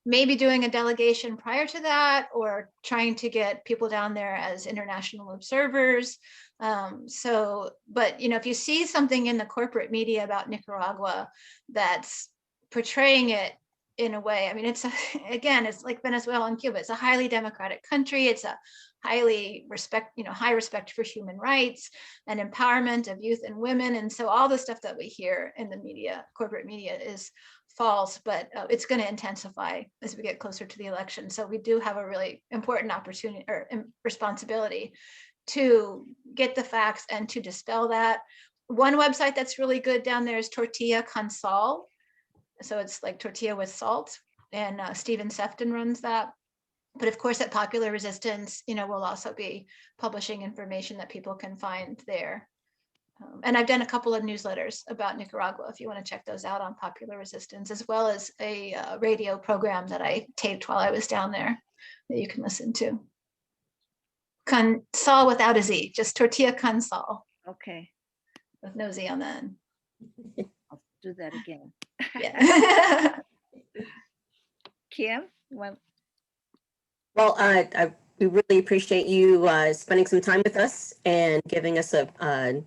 maybe doing a delegation prior to that, or trying to get people down there as international observers. But if you see something in the corporate media about Nicaragua that's portraying it in a way, it's like Venezuela and Cuba. It's a highly democratic country. It's a high respect for human rights and empowerment of youth and women. And so all the stuff that we hear in the media, corporate media, is false, but it's going to intensify as we get closer to the election. So we do have a really important opportunity or responsibility to get the facts and to dispel that. One website that's really good down there is Tortilla con Sal. So it's like tortilla with salt, and Stephen Sefton runs that. But of course, at Popular Resistance, we'll also be publishing information that people can find there. And I've done a couple of newsletters about Nicaragua, if you want to check those out on Popular Resistance, as well as a radio program that I taped while I was down there that you can listen to. Con Sal without a Z, just Tortilla con Sal. Okay. With no Z on the end. I'll do that again. Yeah. Kim, well, Well, we really appreciate you spending some time with us and giving us a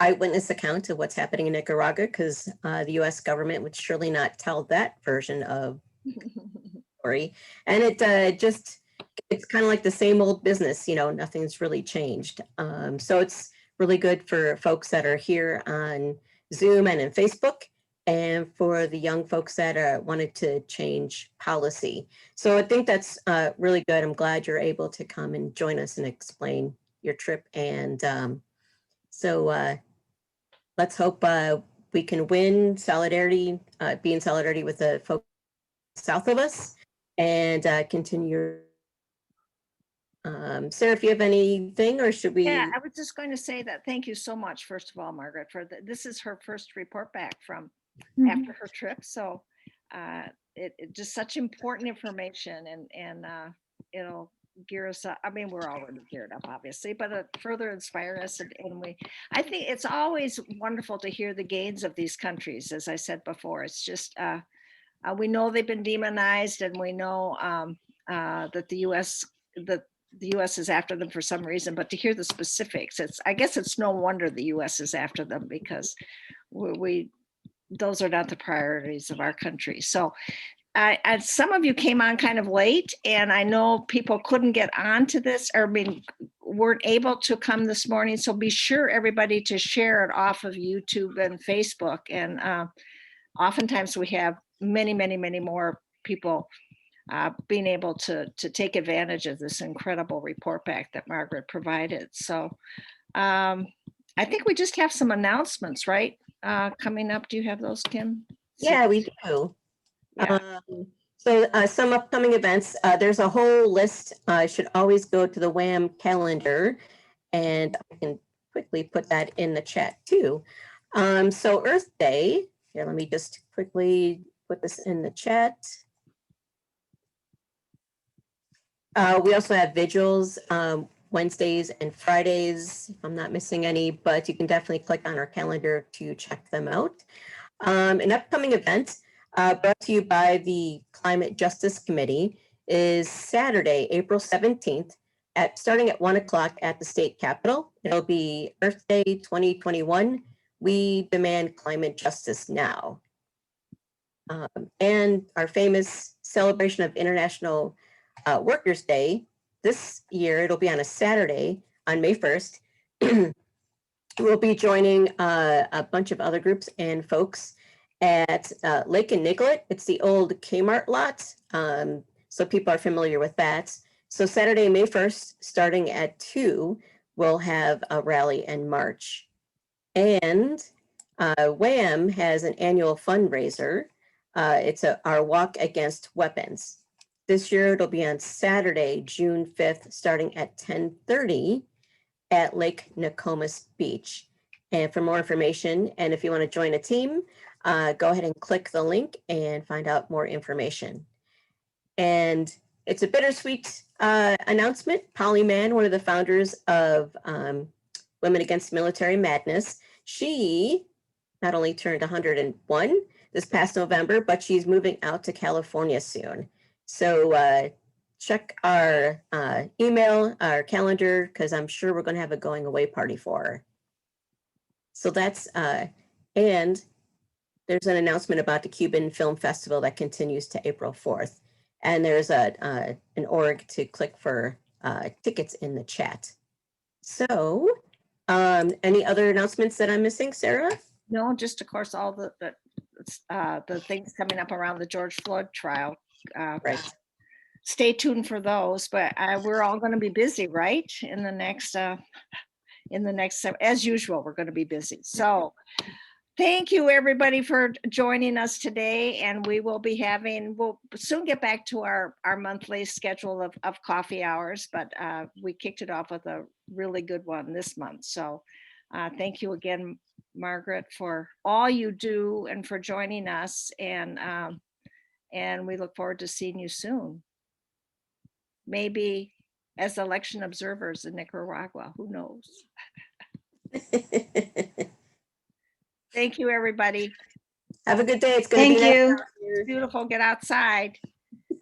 eyewitness account of what's happening in Nicaragua, because the U.S. government would surely not tell that version of the story. And it's kind of like the same old business, nothing's really changed. So it's really good for folks that are here on Zoom and in Facebook, and for the young folks that wanted to change policy. So I think that's really good. I'm glad you're able to come and join us and explain your trip. And so let's hope we can win solidarity, be in solidarity with the folks south of us, and continue. Sarah, if you have anything, or should we? yeah, I was just going to say that. Thank you so much, first of all, Margaret, this is her first report back from after her trip. So it just such important information, and it'll gear us up. I mean, we're already geared up, obviously, but further inspire us. And I think it's always wonderful to hear the gains of these countries. As I said before, it's just, we know they've been demonized, and we know that the US is after them for some reason, but to hear the specifics, I guess it's no wonder the US is after them, because those are not the priorities of our country. So some of you came on kind of late, and I know people couldn't get on to this, or weren't able to come this morning. So be sure, everybody, to share it off of YouTube and Facebook. And oftentimes we have many, many, many more people being able to take advantage of this incredible report back that Margaret provided. So I think we just have some announcements, right? Coming up. Do you have those, Kim? Yeah, we do. Yeah. So some upcoming events, there's a whole list. Should always go to the WAM calendar, and I can quickly put that in the chat too. So Earth Day, here, let me just quickly put this in the chat. We also have vigils Wednesdays and Fridays, if I'm not missing any, but you can definitely click on our calendar to check them out. An upcoming event brought to you by the Climate Justice Committee is Saturday, April 17th, starting at 1 o'clock at the state capitol. It'll be Earth Day 2021. We demand climate justice now. And our famous celebration of International Workers' Day. This year, it'll be on a Saturday on May 1st. We'll be joining a bunch of other groups and folks at Lake and Nicollet. It's the old Kmart lot, so people are familiar with that. So Saturday, May 1st, starting at 2, we'll have a rally and march. And WAM has an annual fundraiser. It's our Walk Against Weapons. This year, it'll be on Saturday, June 5th, starting at 10:30 at Lake Nokomis Beach. And for more information, and if you want to join a team, go ahead and click the link and find out more information. And it's a bittersweet announcement. Polly Mann, one of the founders of Women Against Military Madness, she not only turned 101 this past November, but she's moving out to California soon. So check our email, our calendar, because I'm sure we're going to have a going away party for her. So that's, and there's an announcement about the Cuban Film Festival that continues to April 4th. And there's an org to click for tickets in the chat. So any other announcements that I'm missing, Sarah? No, just of course, all the things coming up around the George Floyd trial. Right. Stay tuned for those, but we're all going to be busy, right? In the next, as usual, we're going to be busy. So thank you, everybody, for joining us today. And we'll soon get back to our monthly schedule of coffee hours, but we kicked it off with a really good one this month. So thank you again, Margaret, for all you do and for joining us. And we look forward to seeing you soon. Maybe as election observers in Nicaragua, who knows? Thank you, everybody. Have a good day. It's going to Thank be nice you. out here. Beautiful. Get outside.